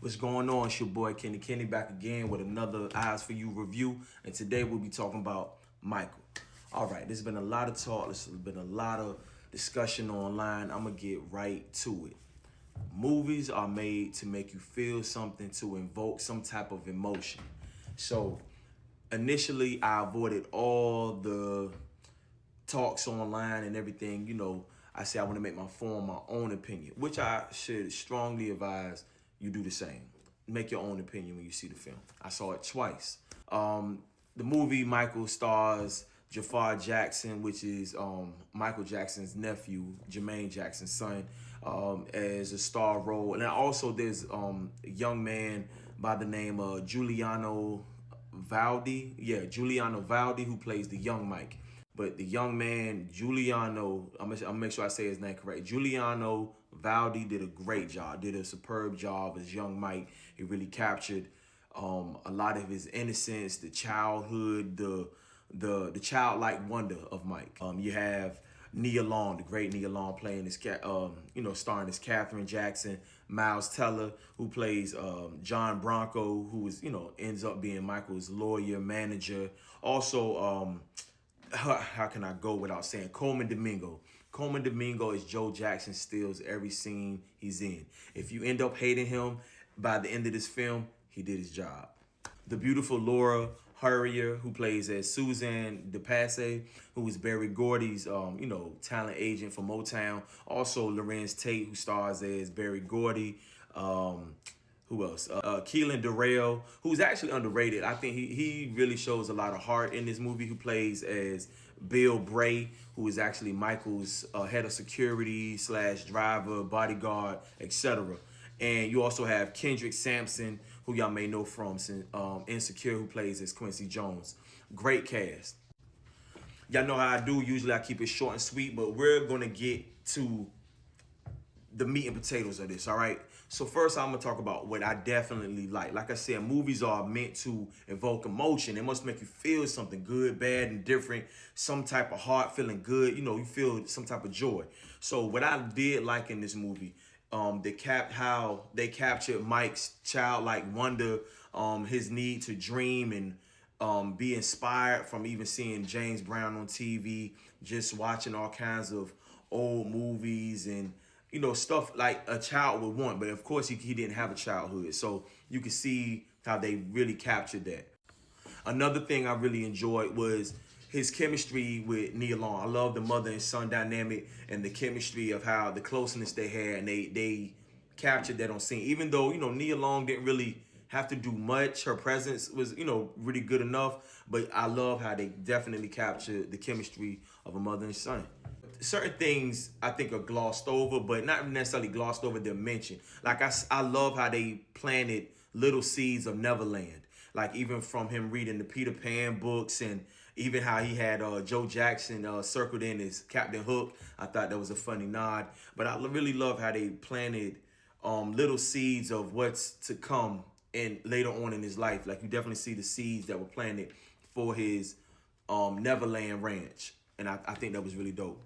What's going on? It's your boy Kenny back again with another Eyes for You review. And today we'll be talking about Michael. All right, there's been a lot of talk, there's been a lot of discussion online. I'm going to get right to it. Movies are made to make you feel something, to invoke some type of emotion. So initially, I avoided all the talks online and everything. I say I want to make my own opinion, which I should strongly advise you do the same. Make your own opinion when you see the film. I saw it twice. The movie Michael stars Jafar Jackson, which is Michael Jackson's nephew, Jermaine Jackson's son, as a star role. And also there's a young man by the name of Giuliano Valdi. Yeah, Giuliano Valdi, who plays the young Mike. But the young man, Giuliano, I'm gonna make sure I say his name correct. Giuliano Valdi did a great job, did a superb job as young Mike. He really captured a lot of his innocence, the childhood, the childlike wonder of Mike. You have Nia Long, the great Nia Long, playing as starring as Catherine Jackson. Miles Teller, who plays John Bronco, who is ends up being Michael's lawyer, manager. Also, how can I go without saying Coleman Domingo? Coleman Domingo is Joe Jackson steals every scene he's in. If you end up hating him by the end of this film, he did his job. The beautiful Laura Hurrier, who plays as Suzanne DePasse, who is Berry Gordy's, talent agent for Motown. Also, Lorenz Tate, who stars as Berry Gordy. Who else? Keelan Darrell, who's actually underrated. I think he really shows a lot of heart in this movie, who plays as Bill Bray, who is actually Michael's head of security / driver, bodyguard, etc. And you also have Kendrick Sampson, who y'all may know from Insecure, who plays as Quincy Jones. Great cast. Y'all know how I do. Usually I keep it short and sweet, but we're going to get to the meat and potatoes of this, all right? So first, I'm going to talk about what I definitely like. Like I said, movies are meant to evoke emotion. They must make you feel something good, bad, and different, some type of heart feeling good. You feel some type of joy. So what I did like in this movie, how they captured Mike's childlike wonder, his need to dream and be inspired from even seeing James Brown on TV, just watching all kinds of old movies and stuff like a child would want. But of course, he didn't have a childhood. So you can see how they really captured that. Another thing I really enjoyed was his chemistry with Nia Long. I love the mother and son dynamic and the chemistry of how the closeness they had. And they captured that on scene. Even though, Nia Long didn't really have to do much. Her presence was, really good enough. But I love how they definitely captured the chemistry of a mother and son. Certain things I think are glossed over, but not necessarily glossed over, they're mentioned. Like I love how they planted little seeds of Neverland. Like even from him reading the Peter Pan books and even how he had Joe Jackson circled in as Captain Hook. I thought that was a funny nod. But I really love how they planted little seeds of what's to come and later on in his life. Like you definitely see the seeds that were planted for his Neverland Ranch. And I think that was really dope.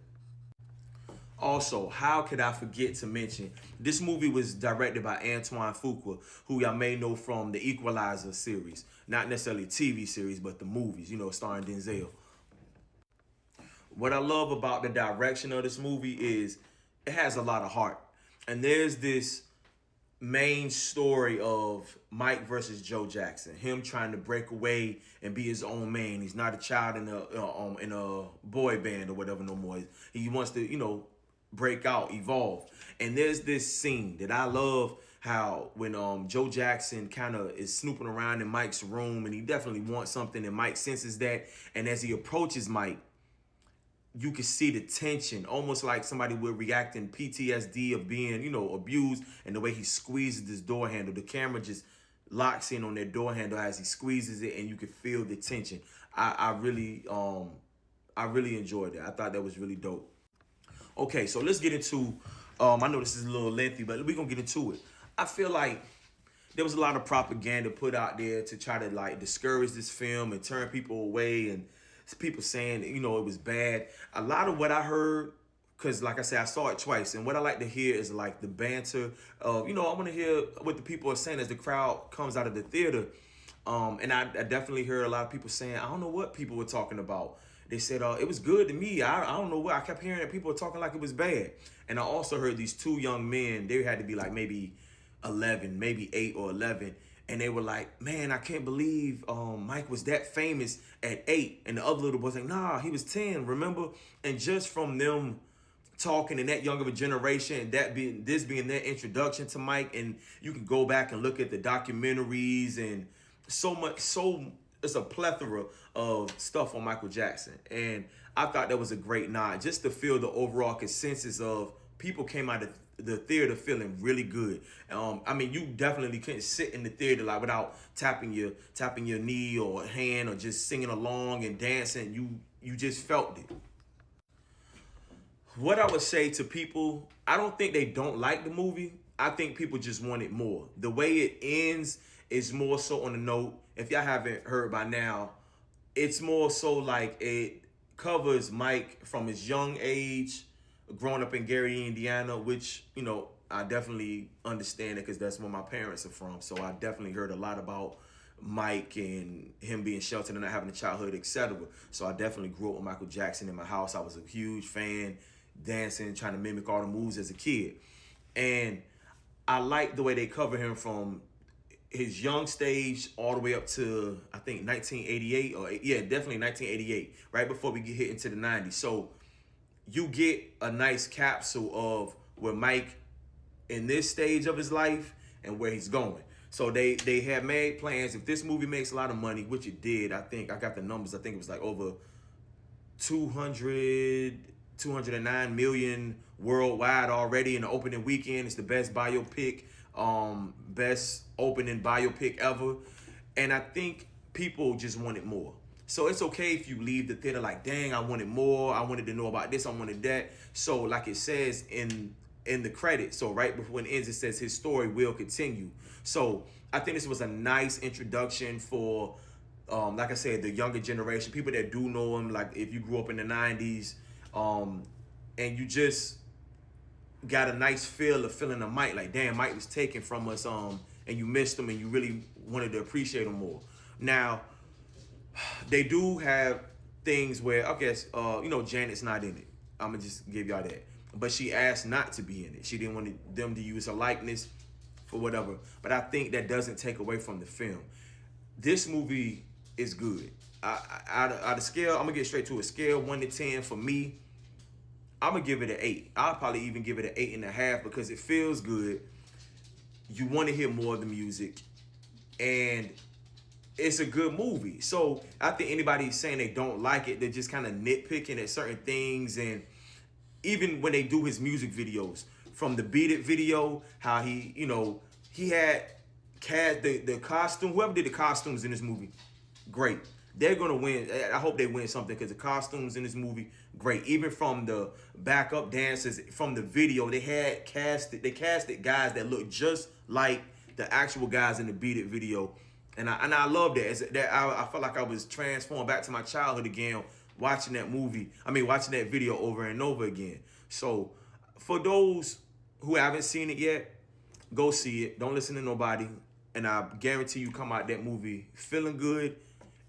Also, how could I forget to mention, this movie was directed by Antoine Fuqua, who y'all may know from the Equalizer series. Not necessarily a TV series, but the movies, starring Denzel. What I love about the direction of this movie is it has a lot of heart. And there's this main story of Mike versus Joe Jackson, him trying to break away and be his own man. He's not a child in a boy band or whatever no more. He wants to, break out, evolve. And there's this scene that I love, how when Joe Jackson kind of is snooping around in Mike's room and he definitely wants something and Mike senses that. And as he approaches Mike, you can see the tension, almost like somebody would react in PTSD of being, abused, and the way he squeezes this door handle. The camera just locks in on that door handle as he squeezes it, and you can feel the tension. I really enjoyed that. I thought that was really dope. Okay, so let's get into, I know this is a little lengthy, but we're going to get into it. I feel like there was a lot of propaganda put out there to try to discourage this film and turn people away, and people saying, it was bad. A lot of what I heard because like I said, I saw it twice, and what I like to hear is like the banter of, I want to hear what the people are saying as the crowd comes out of the theater. And I definitely heard a lot of people saying, I don't know what people were talking about. They said, it was good to me. I don't know what. I kept hearing that people were talking like it was bad. And I also heard these two young men, they had to be like maybe 11, maybe 8 or 11. And they were like, man, I can't believe Mike was that famous at 8. And the other little boy's like, nah, he was 10, remember? And just from them talking in that young of a generation, this being their introduction to Mike, and you can go back and look at the documentaries and it's a plethora of stuff on Michael Jackson. And I thought that was a great nod, just to feel the overall consensus of people came out of the theater feeling really good. I mean, you definitely couldn't sit in the theater like without tapping your knee or hand or just singing along and dancing. You just felt it. What I would say to people, I don't think they don't like the movie. I think people just wanted more. The way it ends is more so on the note, if y'all haven't heard by now, it's more so like it covers Mike from his young age, growing up in Gary, Indiana, which, I definitely understand it because that's where my parents are from. So I definitely heard a lot about Mike and him being sheltered and not having a childhood, etc. So I definitely grew up with Michael Jackson in my house. I was a huge fan, dancing, trying to mimic all the moves as a kid. And I like the way they cover him from his young stage all the way up to, I think, 1988, definitely 1988, right before we get hit into the 90s. So you get a nice capsule of where Mike in this stage of his life and where he's going. So they had made plans. If this movie makes a lot of money, which it did, I think, I got the numbers, I think it was like over 209 million worldwide already in the opening weekend. It's the best biopic, best opening biopic ever. And I think people just wanted more. So it's okay if you leave the theater like, dang, I wanted more. I wanted to know about this. I wanted that. So like it says in the credits, so right before it ends, it says his story will continue. So I think this was a nice introduction for, like I said, the younger generation, people that do know him, like if you grew up in the 90s, and you just got a nice feel of feeling of Mike, like, damn, Mike was taken from us, and you missed him and you really wanted to appreciate him more. Now, they do have things where, I guess, Janet's not in it. I'm going to just give y'all that. But she asked not to be in it. She didn't want them to use her likeness for whatever. But I think that doesn't take away from the film. This movie is good. Out of scale, I'm going to get straight to a scale, 1 to 10 for me. I'm going to give it an 8. I'll probably even give it an 8.5 because it feels good. You want to hear more of the music. And it's a good movie. So I think anybody saying they don't like it, they're just kind of nitpicking at certain things. And even when they do his music videos, from the Beat It video, how he had the costume, whoever did the costumes in this movie, great. They're going to win. I hope they win something because the costumes in this movie, great. Even from the backup dancers from the video, they casted guys that looked just like the actual guys in the Beat It video. And I love that. I felt like I was transformed back to my childhood again, watching that video over and over again. So for those who haven't seen it yet, go see it. Don't listen to nobody. And I guarantee you come out that movie feeling good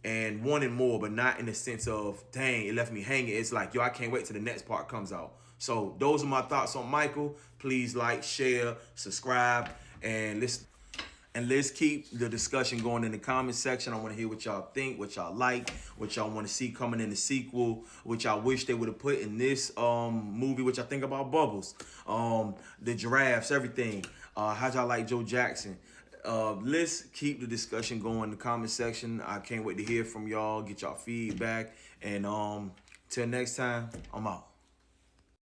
and wanting more, but not in the sense of, dang, it left me hanging. It's like, yo, I can't wait till the next part comes out. So those are my thoughts on Michael. Please like, share, subscribe, and listen. And let's keep the discussion going in the comment section. I want to hear what y'all think, what y'all like, what y'all want to see coming in the sequel, what y'all wish they would have put in this movie, which I think about Bubbles, the giraffes, everything. How'd y'all like Joe Jackson? Let's keep the discussion going in the comment section. I can't wait to hear from y'all, get y'all feedback. And till next time, I'm out.